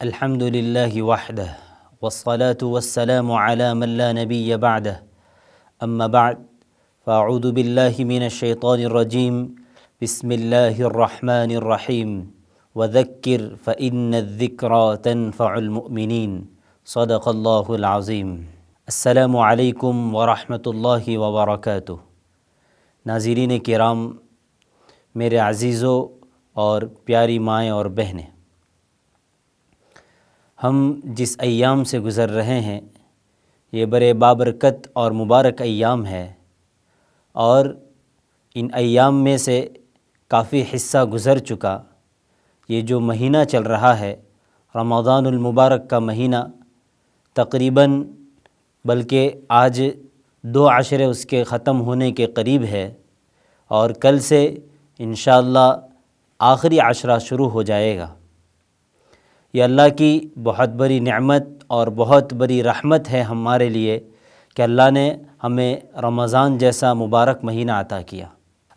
الحمد لله وحده والصلاة والسلام على من لا نبي بعده أما بعد فأعوذ بالله من الشيطان الرجيم بسم الله الرحمن الرحيم وذكر فإن الذكرى تنفع المؤمنين صدق الله العظيم۔ السلام علیکم ورحمۃ اللہ وبرکاتہ۔ ناظرین کرام، میرے عزیزوں اور پیاری مائیں اور بہنیں، ہم جس ایام سے گزر رہے ہیں یہ بڑے بابرکت اور مبارک ایام ہے، اور ان ایام میں سے کافی حصہ گزر چکا۔ یہ جو مہینہ چل رہا ہے رمضان المبارک کا مہینہ، تقریباً بلکہ آج 2 عشرے اس کے ختم ہونے کے قریب ہے، اور کل سے انشاءاللہ آخری عشرہ شروع ہو جائے گا۔ یہ اللہ کی بہت بڑی نعمت اور بہت بڑی رحمت ہے ہمارے لیے کہ اللہ نے ہمیں رمضان جیسا مبارک مہینہ عطا کیا۔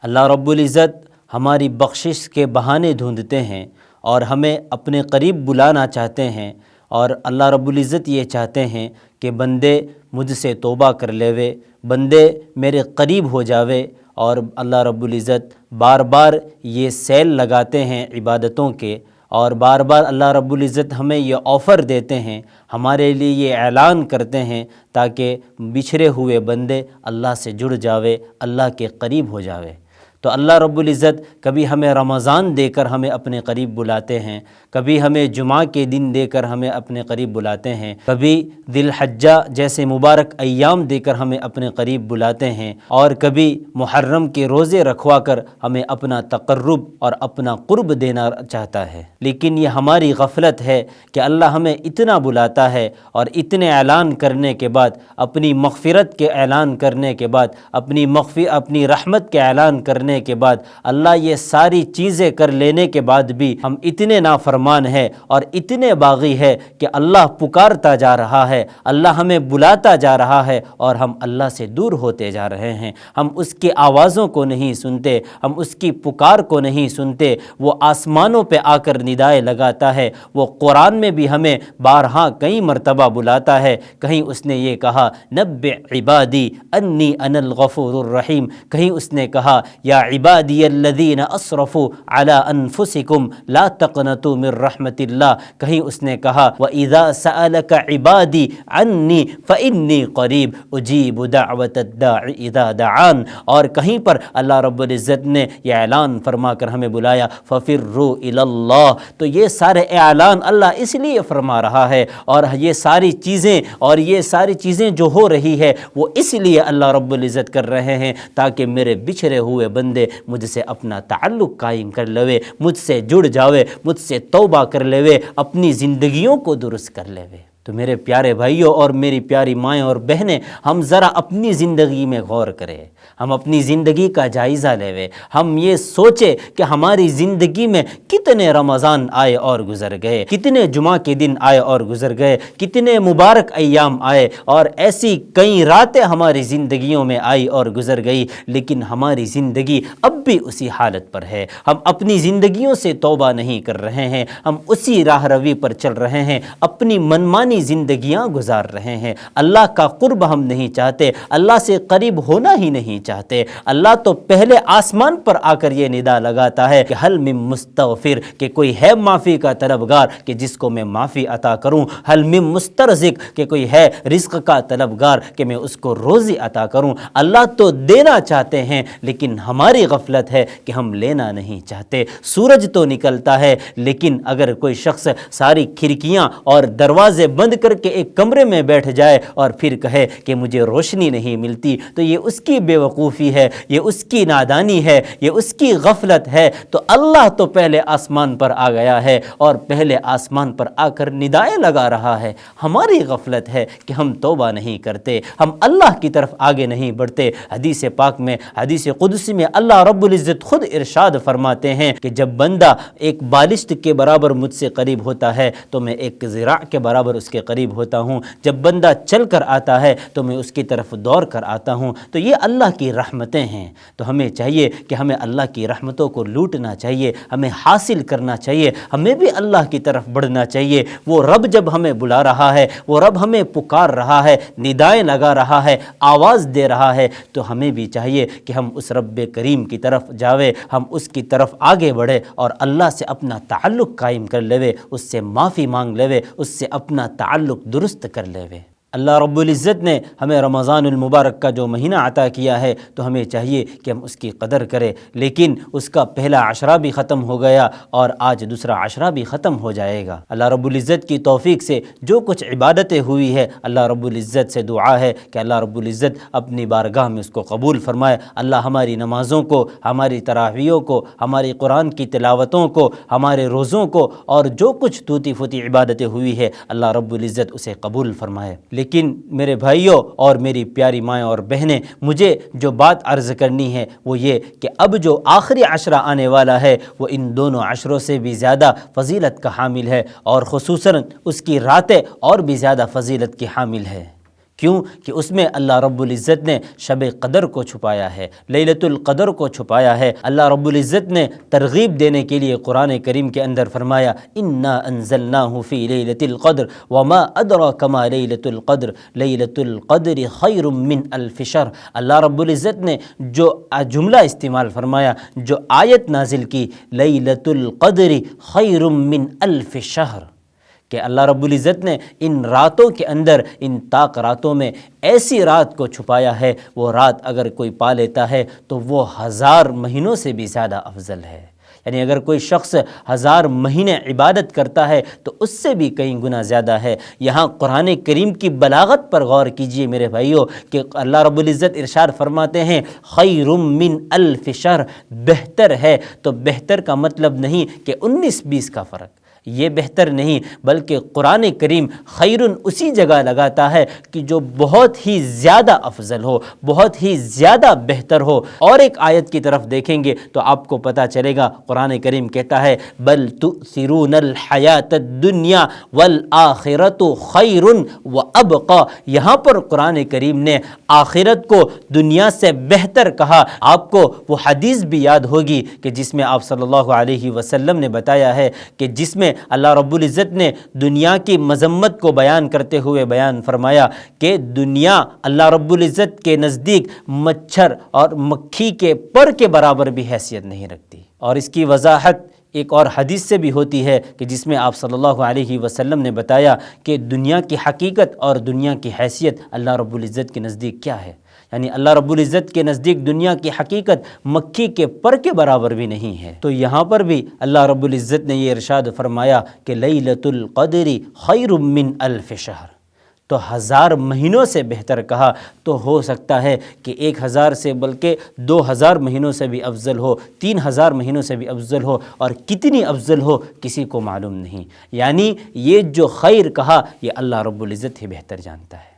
اللہ رب العزت ہماری بخشش کے بہانے ڈھونڈتے ہیں اور ہمیں اپنے قریب بلانا چاہتے ہیں، اور اللہ رب العزت یہ چاہتے ہیں کہ بندے مجھ سے توبہ کر لیوے، بندے میرے قریب ہو جاوے، اور اللہ رب العزت بار بار یہ سیل لگاتے ہیں عبادتوں کے، اور بار بار اللہ رب العزت ہمیں یہ آفر دیتے ہیں، ہمارے لیے یہ اعلان کرتے ہیں تاکہ بچھڑے ہوئے بندے اللہ سے جڑ جاوے، اللہ کے قریب ہو جاوے۔ تو اللہ رب العزت کبھی ہمیں رمضان دے کر ہمیں اپنے قریب بلاتے ہیں، کبھی ہمیں جمعہ کے دن دے کر ہمیں اپنے قریب بلاتے ہیں، کبھی ذی الحجہ جیسے مبارک ایام دے کر ہمیں اپنے قریب بلاتے ہیں، اور کبھی محرم کے روزے رکھوا کر ہمیں اپنا تقرب اور اپنا قرب دینا چاہتا ہے۔ لیکن یہ ہماری غفلت ہے کہ اللہ ہمیں اتنا بلاتا ہے، اور اتنے اعلان کرنے کے بعد، اپنی مغفرت کے اعلان کرنے کے بعد، اپنی رحمت کے اعلان کرنے کے بعد، اللہ یہ ساری چیزیں کر لینے کے بعد بھی ہم اتنے نافرمان ہیں اور اتنے باغی ہے کہ اللہ پکارتا جا رہا ہے، اللہ ہمیں بلاتا جا رہا ہے، اور ہم اللہ سے دور ہوتے جا رہے ہیں۔ ہم اس کی آوازوں کو نہیں سنتے، ہم اس کی پکار کو نہیں سنتے۔ وہ آسمانوں پہ آ کر ندائیں لگاتا ہے، وہ قرآن میں بھی ہمیں بارہا کئی مرتبہ بلاتا ہے۔ کہیں اس نے یہ کہا نبئ عبادی انی انا الغفور الرحیم، کہیں اس نے کہا یا عبادی الذین اسرفوا علی انفسکم لا تقنطوا من رحمت اللہ، کہیں اس نے کہا وَإِذَا سَأَلَكَ عِبَادِي عَنِّي فَإِنِّي قَرِيبٌ أُجِيبُ دَعْوَةَ الدَّاعِ إِذَا دَعَانِ، اور کہیں پر اللہ رب العزت نے یہ اعلان فرما کر ہمیں بلایا فَفِرُّوا إِلَى اللَّهِ۔ تو یہ سارے اعلان اللہ اس لیے فرما رہا ہے، اور یہ ساری چیزیں جو ہو رہی ہے وہ اس لیے اللہ رب العزت کر رہے ہیں تاکہ میرے بچھڑے ہوئے بندے مجھ سے اپنا تعلق قائم کر لوے، مجھ سے جڑ جاوے، مجھ سے توبہ کر لیوے، اپنی زندگیوں کو درست کر لیوے۔ تو میرے پیارے بھائیوں اور میری پیاری مائیں اور بہنیں، ہم ذرا اپنی زندگی میں غور کریں، ہم اپنی زندگی کا جائزہ لیوے، ہم یہ سوچے کہ ہماری زندگی میں کتنے رمضان آئے اور گزر گئے، کتنے جمعہ کے دن آئے اور گزر گئے، کتنے مبارک ایام آئے، اور ایسی کئی راتیں ہماری زندگیوں میں آئی اور گزر گئی، لیکن ہماری زندگی اب بھی اسی حالت پر ہے۔ ہم اپنی زندگیوں سے توبہ نہیں کر رہے ہیں، ہم اسی راہ روی پر چل رہے ہیں، اپنی منمانی زندگیاں گزار رہے ہیں۔ اللہ کا قرب ہم نہیں چاہتے، اللہ سے قریب ہونا ہی نہیں چاہتے۔ اللہ تو پہلے آسمان پر آ کر یہ ندا لگاتا ہے کہ حل من مستغفر، کہ کوئی ہے معافی کا طلبگار کہ جس کو میں معافی عطا کروں، حل من مسترزق، کہ کوئی ہے رزق کا طلبگار کہ میں اس کو روزی عطا کروں۔ اللہ تو دینا چاہتے ہیں، لیکن ہماری غفلت ہے کہ ہم لینا نہیں چاہتے۔ سورج تو نکلتا ہے، لیکن اگر کوئی شخص ساری کھڑکیاں اور دروازے بند کر کے ایک کمرے میں بیٹھ جائے اور پھر کہے کہ مجھے روشنی نہیں ملتی، تو یہ اس کی بے وقوفی ہے، یہ اس کی نادانی ہے، یہ اس کی غفلت ہے۔ تو اللہ تو پہلے آسمان پر آ گیا ہے اور پہلے آسمان پر آ کر ندائیں لگا رہا ہے۔ ہماری غفلت ہے کہ ہم توبہ نہیں کرتے، ہم اللہ کی طرف آگے نہیں بڑھتے۔ حدیث پاک میں، حدیث قدسی میں اللہ رب العزت خود ارشاد فرماتے ہیں کہ جب بندہ ایک بالشت کے برابر مجھ سے قریب ہوتا ہے تو میں ایک ذراع کے برابر اس کے قریب ہوتا ہوں، جب بندہ چل کر آتا ہے تو میں اس کی طرف دوڑ کر آتا ہوں۔ تو یہ اللہ کی رحمتیں ہیں، تو ہمیں چاہیے کہ ہمیں اللہ کی رحمتوں کو لوٹنا چاہیے، ہمیں حاصل کرنا چاہیے، ہمیں بھی اللہ کی طرف بڑھنا چاہیے۔ وہ رب جب ہمیں بلا رہا ہے، وہ رب ہمیں پکار رہا ہے، ندائیں لگا رہا ہے، آواز دے رہا ہے، تو ہمیں بھی چاہیے کہ ہم اس رب کریم کی طرف جاوے، ہم اس کی طرف آگے بڑھے اور اللہ سے اپنا تعلق قائم کر لے، اس سے معافی مانگ لے، اس سے اپنا تعلق درست کر لے۔ اللہ رب العزت نے ہمیں رمضان المبارک کا جو مہینہ عطا کیا ہے تو ہمیں چاہیے کہ ہم اس کی قدر کریں، لیکن اس کا پہلا عشرہ بھی ختم ہو گیا اور آج دوسرا عشرہ بھی ختم ہو جائے گا۔ اللہ رب العزت کی توفیق سے جو کچھ عبادتیں ہوئی ہے، اللہ رب العزت سے دعا ہے کہ اللہ رب العزت اپنی بارگاہ میں اس کو قبول فرمائے۔ اللہ ہماری نمازوں کو، ہماری تراویحوں کو، ہماری قرآن کی تلاوتوں کو، ہمارے روزوں کو اور جو کچھ ٹوٹی پھوٹی عبادتیں ہوئی ہے، اللہ رب العزت اسے قبول فرمائے۔ لیکن میرے بھائیوں اور میری پیاری مائیں اور بہنیں، مجھے جو بات عرض کرنی ہے وہ یہ کہ اب جو آخری عشرہ آنے والا ہے وہ ان دونوں عشروں سے بھی زیادہ فضیلت کا حامل ہے، اور خصوصاً اس کی راتیں اور بھی زیادہ فضیلت کی حامل ہے۔ کیوں کہ اس میں اللہ رب العزت نے شب قدر کو چھپایا ہے، لیلۃ القدر کو چھپایا ہے۔ اللہ رب العزت نے ترغیب دینے کے لیے قرآن کریم کے اندر فرمایا، انا انزلناہ فی لیلۃ القدر وما ادراک ما لیلۃ القدر لیلۃ القدر خیر من الف شہر۔ اللہ رب العزت نے جو جملہ استعمال فرمایا، جو آیت نازل کی، لیلۃ القدر خیر من الف شہر، کہ اللہ رب العزت نے ان راتوں کے اندر، ان طاق راتوں میں ایسی رات کو چھپایا ہے، وہ رات اگر کوئی پا لیتا ہے تو وہ 1000 مہینوں سے بھی زیادہ افضل ہے۔ یعنی اگر کوئی شخص 1000 مہینے عبادت کرتا ہے تو اس سے بھی کئی گنا زیادہ ہے۔ یہاں قرآن کریم کی بلاغت پر غور کیجئے میرے بھائیوں، کہ اللہ رب العزت ارشاد فرماتے ہیں خیر من الف شہر، بہتر ہے۔ تو بہتر کا مطلب نہیں کہ 19-20 کا فرق، یہ بہتر نہیں، بلکہ قرآن کریم خیرن اسی جگہ لگاتا ہے کہ جو بہت ہی زیادہ افضل ہو، بہت ہی زیادہ بہتر ہو۔ اور ایک آیت کی طرف دیکھیں گے تو آپ کو پتہ چلے گا، قرآن کریم کہتا ہے بل تؤثرون الحیات الدنیا والآخرۃ خیر وابقی۔ یہاں پر قرآن کریم نے آخرت کو دنیا سے بہتر کہا۔ آپ کو وہ حدیث بھی یاد ہوگی کہ جس میں آپ صلی اللہ علیہ وسلم نے بتایا ہے کہ جس میں اللہ رب العزت نے دنیا کی مذمت کو بیان کرتے ہوئے بیان فرمایا کہ دنیا اللہ رب العزت کے نزدیک مچھر اور مکھی کے پر کے برابر بھی حیثیت نہیں رکھتی۔ اور اس کی وضاحت ایک اور حدیث سے بھی ہوتی ہے کہ جس میں آپ صلی اللہ علیہ وسلم نے بتایا کہ دنیا کی حقیقت اور دنیا کی حیثیت اللہ رب العزت کے نزدیک کیا ہے۔ یعنی اللہ رب العزت کے نزدیک دنیا کی حقیقت مکھی کے پر کے برابر بھی نہیں ہے۔ تو یہاں پر بھی اللہ رب العزت نے یہ ارشاد فرمایا کہ لیلۃ القدر خیر من الف شہر، تو 1000 مہینوں سے بہتر کہا۔ تو ہو سکتا ہے کہ 1000 سے بلکہ 2000 مہینوں سے بھی افضل ہو، 3000 مہینوں سے بھی افضل ہو، اور کتنی افضل ہو کسی کو معلوم نہیں۔ یعنی یہ جو خیر کہا یہ اللہ رب العزت ہی بہتر جانتا ہے۔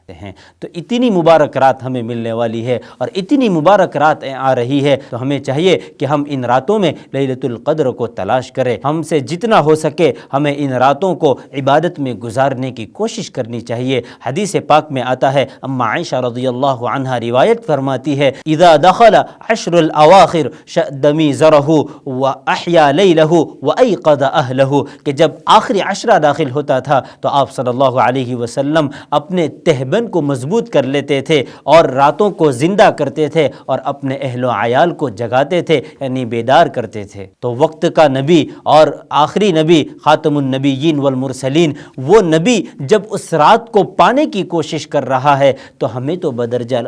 تو اتنی مبارک رات ہمیں ملنے والی ہے اور اتنی مبارک رات آ رہی ہے، تو ہمیں چاہیے کہ ہم ان راتوں میں لیلۃ القدر کو تلاش کریں۔ ہم سے جتنا ہو سکے ہمیں ان راتوں کو عبادت میں گزارنے کی کوشش کرنی چاہیے۔ حدیث پاک میں آتا ہے، اما عائشہ رضی اللہ عنہا روایت فرماتی ہے، اذا دخل عشر الاواخر شد میزرہ واحیا لیلہ وایقظ اہلہ، کہ جب آخری عشرہ داخل ہوتا تھا تو آپ صلی اللہ علیہ وسلم اپنے تہبند کو مضبوط کر لیتے تھے اور راتوں کو زندہ کرتے تھے اور اپنے اہل و عیال کو جگاتے تھے، یعنی بیدار کرتے تھے۔ تو وقت کا نبی اور آخری نبی خاتم النبیین والمرسلین، وہ نبی جب اس رات کو پانے کی کوشش کر رہا ہے تو ہمیں تو بدرجہ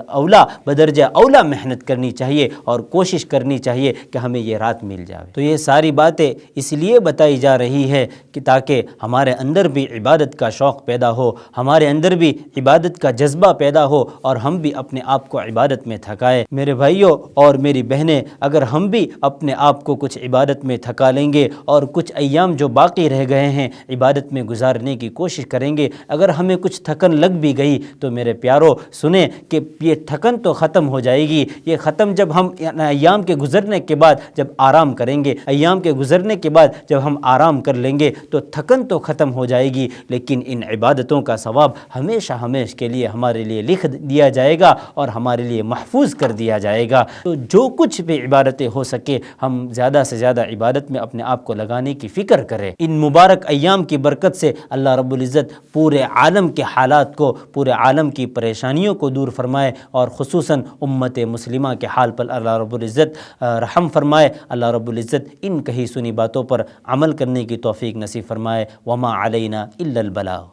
اولا محنت کرنی چاہیے اور کوشش کرنی چاہیے کہ ہمیں یہ رات مل جائے۔ تو یہ ساری باتیں اس لیے بتائی جا رہی ہے کہ تاکہ ہمارے اندر بھی عبادت کا شوق پیدا ہو، ہمارے اندر بھی عبادت عبادت کا جذبہ پیدا ہو اور ہم بھی اپنے آپ کو عبادت میں تھکائیں۔ میرے بھائیوں اور میری بہنیں، اگر ہم بھی اپنے آپ کو کچھ عبادت میں تھکا لیں گے اور کچھ ایام جو باقی رہ گئے ہیں عبادت میں گزارنے کی کوشش کریں گے، اگر ہمیں کچھ تھکن لگ بھی گئی تو میرے پیارو سنیں کہ یہ تھکن تو ختم ہو جائے گی۔ یہ ختم جب ہم ایام کے گزرنے کے بعد جب آرام کریں گے، ایام کے گزرنے کے بعد جب ہم آرام کر لیں گے تو تھکن تو ختم ہو جائے گی، لیکن ان عبادتوں کا ثواب ہمیشہ ہمیشہ کے لیے ہمارے لیے لکھ دیا جائے گا اور ہمارے لیے محفوظ کر دیا جائے گا۔ تو جو کچھ بھی عبادتیں ہو سکے ہم زیادہ سے زیادہ عبادت میں اپنے آپ کو لگانے کی فکر کریں۔ ان مبارک ایام کی برکت سے اللہ رب العزت پورے عالم کے حالات کو، پورے عالم کی پریشانیوں کو دور فرمائے اور خصوصاً امت مسلمہ کے حال پر اللہ رب العزت رحم فرمائے۔ اللہ رب العزت ان کہی سنی باتوں پر عمل کرنے کی توفیق نصیب فرمائے۔ وما علینا الا البلاغ۔